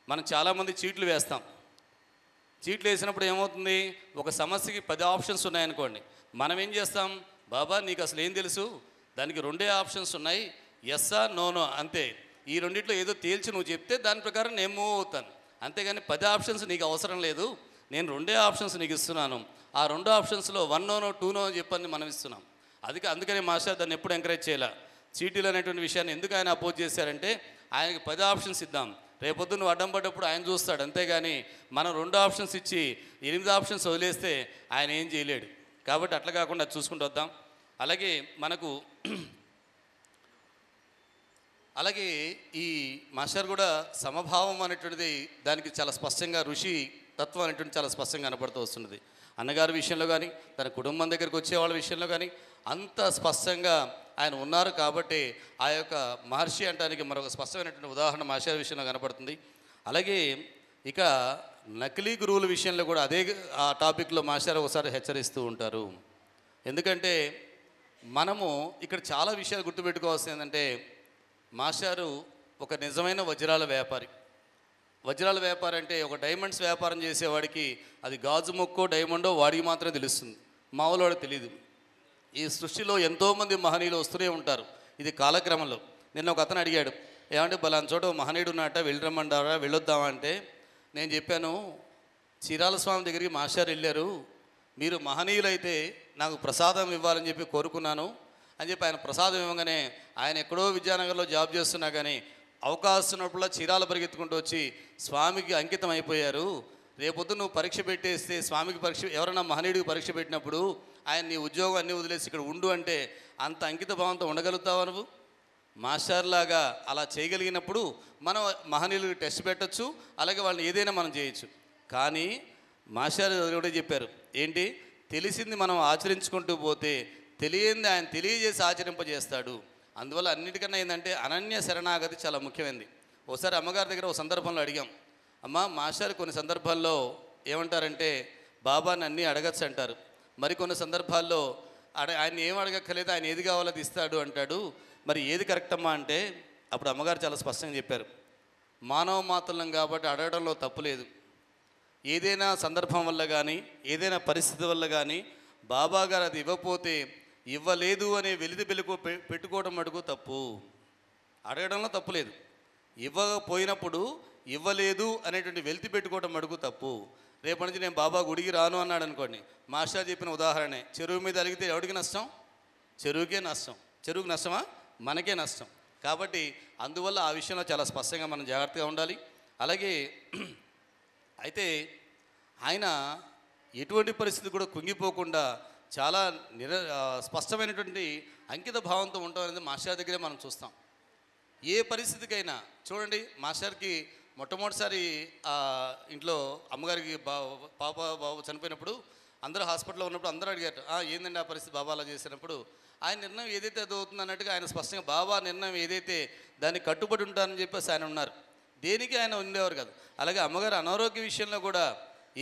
మనం చాలామంది చీట్లు వేస్తాం. చీట్లు వేసినప్పుడు ఏమవుతుంది, ఒక సమస్యకి 10 ఆప్షన్స్ ఉన్నాయనుకోండి, మనం ఏం చేస్తాం, బాబా నీకు అసలు ఏం తెలుసు, దానికి 2 ఆప్షన్స్ ఉన్నాయి, ఎస్సా నోనో అంతే, ఈ రెండిట్లో ఏదో తేల్చి నువ్వు చెప్తే దాని ప్రకారం నేను మూవ్ అవుతాను, అంతేగాని 10 ఆప్షన్స్ నీకు అవసరం లేదు, నేను 2 ఆప్షన్స్ నీకు ఇస్తున్నాను, ఆ 2 ఆప్షన్స్లో 1 నోనో 2 నో చెప్పని మనం ఇస్తున్నాం. అందుకనే మాస్టర్ దాన్ని ఎప్పుడు ఎంకరేజ్ చేయాల. చీటీలు అనేటువంటి విషయాన్ని ఎందుకు ఆయన అపోజ్ చేశారంటే ఆయనకి 10 ఆప్షన్స్ ఇద్దాం, రేపొద్దు నువ్వు అడ్డం పడ్డప్పుడు ఆయన చూస్తాడు, అంతేగాని మనం 2 ఆప్షన్స్ ఇచ్చి 8 ఆప్షన్స్ వదిలేస్తే ఆయన ఏం చేయలేడు. కాబట్టి అట్లా కాకుండా చూసుకుంటూ వద్దాం. అలాగే ఈ మాస్టర్ కూడా సమభావం అనేటువంటిది దానికి చాలా స్పష్టంగా ఋషి తత్వం అనేటువంటి చాలా స్పష్టంగా కనపడుతూ వస్తున్నది. అన్నగారి విషయంలో కానీ తన కుటుంబం దగ్గరికి వచ్చే వాళ్ళ విషయంలో కానీ అంత స్పష్టంగా ఆయన ఉన్నారు. కాబట్టి ఆ యొక్క మహర్షి అంటానికి మరొక స్పష్టమైనటువంటి ఉదాహరణ మాస్టర్ విషయంలో కనపడుతుంది. అలాగే ఇక నకిలీ గురువుల విషయంలో కూడా అదే ఆ టాపిక్లో మాస్టర్ ఒకసారి హెచ్చరిస్తూ ఉంటారు. ఎందుకంటే మనము ఇక్కడ చాలా విషయాలు గుర్తుపెట్టుకోవాల్సింది ఏంటంటే మాస్టారు ఒక నిజమైన వజ్రాల వ్యాపారి. వజ్రాల వ్యాపారం అంటే ఒక డైమండ్స్ వ్యాపారం చేసేవాడికి అది గాజు మొక్కో డైమండో వాడికి మాత్రమే తెలుస్తుంది, మామూలువాడికి తెలియదు. ఈ సృష్టిలో ఎంతోమంది మహనీయులు వస్తూనే ఉంటారు. ఇది కాలక్రమంలో. నిన్న ఒక అతను అడిగాడు, ఏమంటే బలాన్ చోట మహనీయుడు ఉన్నట్ట వెళ్ళరమ్మంటారా, వెళ్ళొద్దామా అంటే నేను చెప్పాను, చీరాల స్వామి దగ్గరికి మాస్టర్ వెళ్ళారు, మీరు మహనీయులైతే నాకు ప్రసాదం ఇవ్వాలని చెప్పి కోరుకున్నాను అని చెప్పి ఆయన ప్రసాదం ఇవ్వగానే ఆయన ఎక్కడో విద్యానగర్లో జాబ్ చేస్తున్నా కానీ అవకాశం ఉన్నప్పుడల్లా చీరాల పరిగెత్తుకుంటూ వచ్చి స్వామికి అంకితం అయిపోయారు. రేపొద్దు నువ్వు పరీక్ష పెట్టేస్తే స్వామికి పరీక్ష, ఎవరైనా మహనీయుడికి పరీక్ష పెట్టినప్పుడు ఆయన నీ ఉద్యోగం అన్నీ వదిలేసి ఇక్కడ ఉండు అంటే అంత అంకిత భావంతో ఉండగలుగుతావా నువ్వు? మాస్టర్లాగా అలా చేయగలిగినప్పుడు మనం మహనీయులకు టెస్ట్ పెట్టచ్చు, అలాగే వాళ్ళని ఏదైనా మనం చేయొచ్చు. కానీ మాస్టర్ కూడా చెప్పారు, ఏంటి తెలిసింది మనం ఆచరించుకుంటూ పోతే తెలియంది ఆయన తెలియజేసి ఆచరింపజేస్తాడు. అందువల్ల అన్నిటికన్నా ఏంటంటే అనన్య శరణాగతి చాలా ముఖ్యమైనది. ఒకసారి అమ్మగారి దగ్గర ఒక సందర్భంలో అడిగాం, అమ్మ మాస్టర్ కొన్ని సందర్భాల్లో ఏమంటారంటే బాబాని అన్నీ అడగచ్చు అంటారు, మరికొన్ని సందర్భాల్లో ఆయన ఏం అడగక్కర్లేదు, ఆయన ఏది కావాలో అది ఇస్తాడు అంటాడు, మరి ఏది కరెక్ట్ అమ్మా అంటే అప్పుడు అమ్మగారు చాలా స్పష్టంగా చెప్పారు, మానవ మాత్రం కాబట్టి అడగడంలో తప్పు లేదు. ఏదైనా సందర్భం వల్ల కానీ ఏదైనా పరిస్థితి వల్ల కానీ బాబా గారు అది ఇవ్వకపోతే ఇవ్వలేదు అనే వెలిది వెలుగు పెట్టుకోవడం మటుకు తప్పు. అడగడంలో తప్పు లేదు, ఇవ్వకపోయినప్పుడు ఇవ్వలేదు అనేటువంటి వెలితి పెట్టుకోవడం మటుకు తప్పు. రేపటి నుంచి నేను బాబా గుడికి రాను అన్నాడు అనుకోండి, మాస్టర్ చెప్పిన ఉదాహరణే, చెరువు మీద అడిగితే ఎవడికి నష్టం? చెరువుకే నష్టం. చెరువుకి నష్టమా? మనకే నష్టం. కాబట్టి అందువల్ల ఆ విషయంలో చాలా స్పష్టంగా మనం జాగ్రత్తగా ఉండాలి. అలాగే అయితే ఆయన ఎటువంటి పరిస్థితి కూడా కుంగిపోకుండా చాలా స్పష్టమైనటువంటి అంకిత భావంతో ఉండడం అనేది మాస్టర్ దగ్గరే మనం చూస్తాం. ఏ పరిస్థితికైనా చూడండి, మాస్టర్కి మొట్టమొదటిసారి ఇంట్లో అమ్మగారికి పాప బాబు చనిపోయినప్పుడు అందరూ హాస్పిటల్లో ఉన్నప్పుడు అందరూ అడిగారు, ఏందండి ఆ పరిస్థితి బాబా అలా చేసినప్పుడు ఆయన నిర్ణయం ఏదైతే అది అవుతుంది అన్నట్టుగా ఆయన స్పష్టంగా బాబా నిర్ణయం ఏదైతే దాన్ని కట్టుబడి ఉంటారని చెప్పేసి ఆయన ఉన్నారు. దేనికి ఆయన ఉండేవారు కాదు. అలాగే అమ్మగారు అనారోగ్య విషయంలో కూడా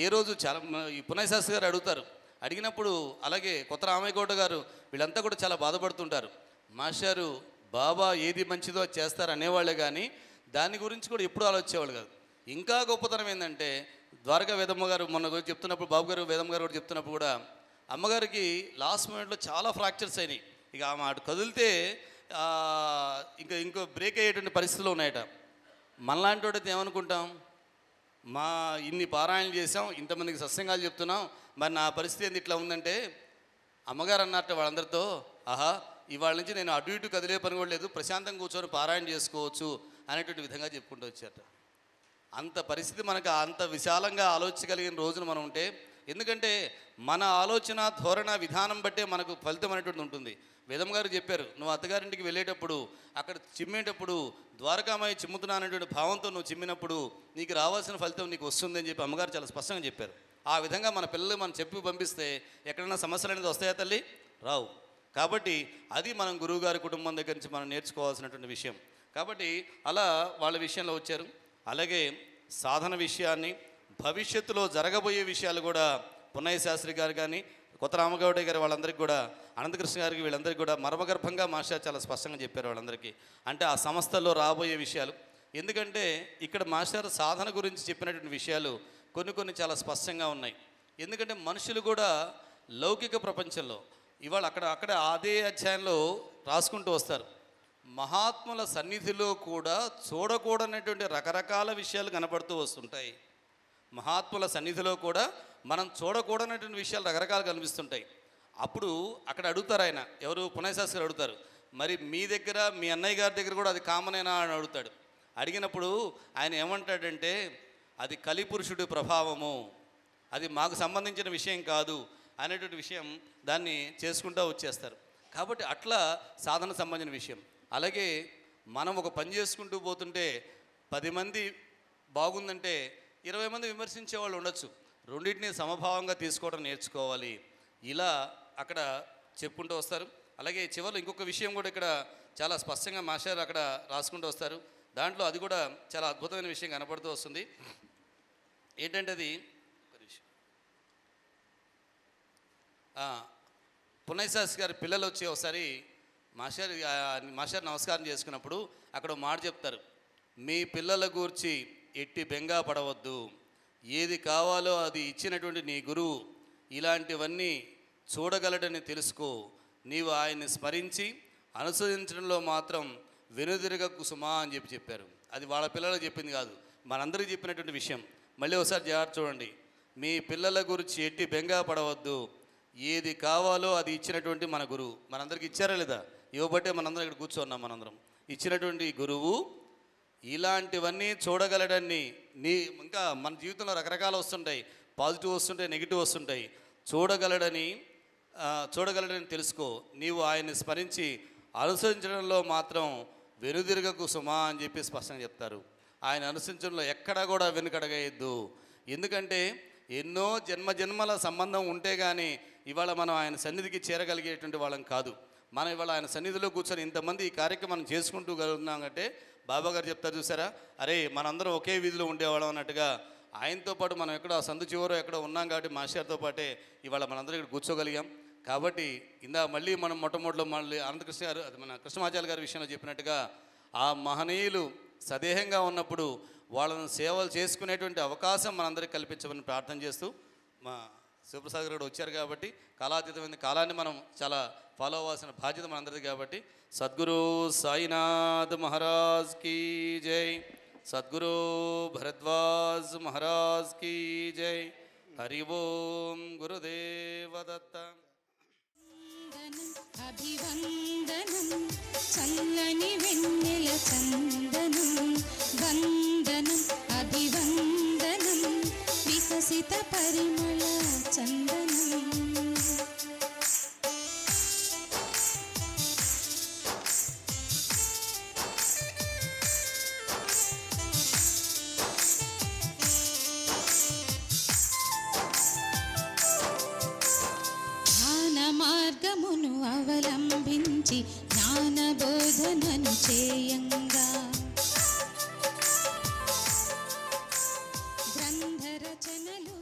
ఏ రోజు చాలా ఈ పున్నయ్య శాస్త్రి గారు అడుగుతారు, అడిగినప్పుడు అలాగే కొత్త రామయ్యగౌడ గారు వీళ్ళంతా కూడా చాలా బాధపడుతుంటారు. మాస్టారు బాబా ఏది మంచిదో అది చేస్తారు అనేవాళ్ళే కానీ దాని గురించి కూడా ఎప్పుడు ఆలోచించేవాళ్ళు కాదు. ఇంకా గొప్పతనం ఏంటంటే ద్వారకా వేదమ్మ గారు మొన్న చెప్తున్నప్పుడు, బాబు గారు వేదమ్మ గారు కూడా చెప్తున్నప్పుడు కూడా అమ్మగారికి లాస్ట్ మూమెంట్లో చాలా ఫ్రాక్చర్స్ అయినాయి. ఇక ఆమె అటు కదిలితే ఇంకో బ్రేక్ అయ్యేటువంటి పరిస్థితులు ఉన్నాయట. మనలాంటి వాడైతే ఏమనుకుంటాం, మా ఇన్ని పారాయణలు చేసాం, ఇంతమందికి సత్సంగాలు చెప్తున్నాం, మరి నా పరిస్థితి ఏంది ఇట్లా ఉందంటే అమ్మగారు అన్నట్టు వాళ్ళందరితో, ఆహా ఇవాళ నుంచి నేను అటు ఇటు కదిలే పని కూడా లేదు, ప్రశాంతంగా కూర్చొని పారాయణ చేసుకోవచ్చు అనేటువంటి విధంగా చెప్పుకుంటూ వచ్చారట. అంత పరిస్థితి మనకు అంత విశాలంగా ఆలోచించగలిగిన రోజున మనం ఉంటే, ఎందుకంటే మన ఆలోచన ధోరణ విధానం బట్టే మనకు ఫలితం అనేటువంటిది ఉంటుంది. వేదం గారు చెప్పారు, నువ్వు అత్తగారింటికి వెళ్ళేటప్పుడు అక్కడ చిమ్మేటప్పుడు ద్వారకామాయి చిమ్ముతున్నానటువంటి భావంతో నువ్వు చిమ్మినప్పుడు నీకు రావాల్సిన ఫలితం నీకు వస్తుందని చెప్పి అమ్మగారు చాలా స్పష్టంగా చెప్పారు. ఆ విధంగా మన పిల్లలు మనం చెప్పి పంపిస్తే ఎక్కడైనా సమస్యలు అనేది వస్తాయా తల్లి? రావు. కాబట్టి అది మనం గురువుగారి కుటుంబం దగ్గర నుంచి మనం నేర్చుకోవాల్సినటువంటి విషయం. కాబట్టి అలా వాళ్ళ విషయంలో వచ్చారు. అలాగే సాధన విషయాన్ని, భవిష్యత్తులో జరగబోయే విషయాలు కూడా పున్నయ్య శాస్త్రి గారు కానీ కొత్త రామగౌడ గారు వాళ్ళందరికీ కూడా, అనంతకృష్ణ గారికి వీళ్ళందరికీ కూడా మర్మగర్భంగా మాస్టర్ చాలా స్పష్టంగా చెప్పారు వాళ్ళందరికీ. అంటే ఆ సంస్థల్లో రాబోయే విషయాలు. ఎందుకంటే ఇక్కడ మాస్టర్ సాధన గురించి చెప్పినటువంటి విషయాలు కొన్ని చాలా స్పష్టంగా ఉన్నాయి. ఎందుకంటే మనుషులు కూడా లౌకిక ప్రపంచంలో ఇవాళ అక్కడ అదే అధ్యాయంలో రాసుకుంటూ వస్తారు, మహాత్ముల సన్నిధిలో కూడా చూడకూడనటువంటి రకరకాల విషయాలు కనపడుతూ వస్తుంటాయి. మహాత్ముల సన్నిధిలో కూడా మనం చూడకూడనటువంటి విషయాలు రకరకాలు కనిపిస్తుంటాయి. అప్పుడు అక్కడ అడుగుతారు ఆయన, ఎవరు పున్నయ్య శాస్త్రి గారు అడుగుతారు, మరి మీ దగ్గర మీ అన్నయ్య గారి దగ్గర కూడా అది కామనేనా అని అడుగుతాడు. అడిగినప్పుడు ఆయన ఏమంటాడంటే అది కలిపురుషుడి ప్రభావము, అది మాకు సంబంధించిన విషయం కాదు అనేటువంటి విషయం దాన్ని చేసుకుంటూ వచ్చేస్తారు. కాబట్టి అట్లా సాధన సంబంధించిన విషయం. అలాగే మనం ఒక పని చేసుకుంటూ పోతుంటే 10 మంది బాగుందంటే 20 మంది విమర్శించే వాళ్ళు ఉండొచ్చు. రెండింటినీ సమభావంగా తీసుకోవడం నేర్చుకోవాలి. ఇలా అక్కడ చెప్పుకుంటూ వస్తారు. అలాగే చివరిలో ఇంకొక విషయం కూడా ఇక్కడ చాలా స్పష్టంగా మాస్టర్ అక్కడ రాసుకుంటూ వస్తారు. దాంట్లో అది కూడా చాలా అద్భుతమైన విషయం కనపడుతూ వస్తుంది. ఏంటంటే అది పున్నయ్య శాస్త్రి గారి పిల్లలు వచ్చి ఒకసారి మాస్టర్ నమస్కారం చేసుకున్నప్పుడు అక్కడ మాట చెప్తారు, మీ పిల్లల గూర్చి ఎట్టి బెంగా పడవద్దు, ఏది కావాలో అది ఇచ్చినటువంటి నీ గురువు ఇలాంటివన్నీ చూడగలడని తెలుసుకో, నీవు ఆయన్ని స్మరించి అనుసరించడంలో మాత్రం వెనుదిరగకు సుమా అని చెప్పారు. అది వాళ్ళ పిల్లలకు చెప్పింది కాదు, మనందరికీ చెప్పినటువంటి విషయం. మళ్ళీ ఒకసారి జాగ్రత్త చూడండి. మీ పిల్లల గురించి ఎట్టి బెంగా పడవద్దు, ఏది కావాలో అది ఇచ్చినటువంటి మన గురువు. మనందరికి ఇచ్చారా లేదా? ఇవ్వబట్టే మనందరం ఇక్కడ కూర్చోన్నాం. మనందరం ఇచ్చినటువంటి గురువు ఇలాంటివన్నీ చూడగలడని ఇంకా మన జీవితంలో రకరకాలు వస్తుంటాయి, పాజిటివ్ వస్తుంటాయి, నెగిటివ్ వస్తుంటాయి. చూడగలడని తెలుసుకో, నీవు ఆయన్ని స్మరించి అనుసరించడంలో మాత్రం వెనుదిరగకు సుమా అని చెప్పి స్పష్టంగా చెప్తారు. ఆయన అనుసరించడంలో ఎక్కడా కూడా వెనుకడగేయద్దు. ఎందుకంటే ఎన్నో జన్మల సంబంధం ఉంటే కానీ ఇవాళ మనం ఆయన సన్నిధికి చేరగలిగేటువంటి వాళ్ళం కాదు. మనం ఇవాళ ఆయన సన్నిధిలో కూర్చొని ఇంతమంది ఈ కార్యక్రమం చేసుకుంటూ గలుగుతున్నామంటే బాబాగారు చెప్తారు చూసారా, అరే మనందరం ఒకే వీధిలో ఉండేవాళ్ళం అన్నట్టుగా ఆయనతో పాటు మనం ఎక్కడో సందు చివరో ఎక్కడో ఉన్నాం కాబట్టి మాస్టర్తో పాటే ఇవాళ మనందరం ఇక్కడ కూర్చోగలిగాం. కాబట్టి మళ్ళీ మనం మొట్టమొదటిలో మళ్ళీ అనంతకృష్ణ గారు, అది మన కృష్ణమాచార్య గారి విషయంలో చెప్పినట్టుగా ఆ మహనీయులు సదేహంగా ఉన్నప్పుడు వాళ్ళను సేవలు చేసుకునేటువంటి అవకాశం మనందరికీ కల్పించమని ప్రార్థన చేస్తూ, మా శివప్రసాద్ గారు వచ్చారు కాబట్టి కాలాతీతమైన కాలాన్ని మనం చాలా ఫాలో అవ్వాల్సిన బాధ్యత మనందరిది. కాబట్టి సద్గురు సాయినాథ్ మహారాజ్ కీ జై, సద్గురు భరద్వాజ్ మహారాజ్ కీ జై. హరి ఓం గురుదేవ దత్త. అభివందనం చల్లని వెన్నెల చందనం, వందనం అభివందనం వికసిత పరిమళ చందనం. మార్గమును అవలంబించి జ్ఞానబోధనను చేయంగా, గ్రంథ రచనలు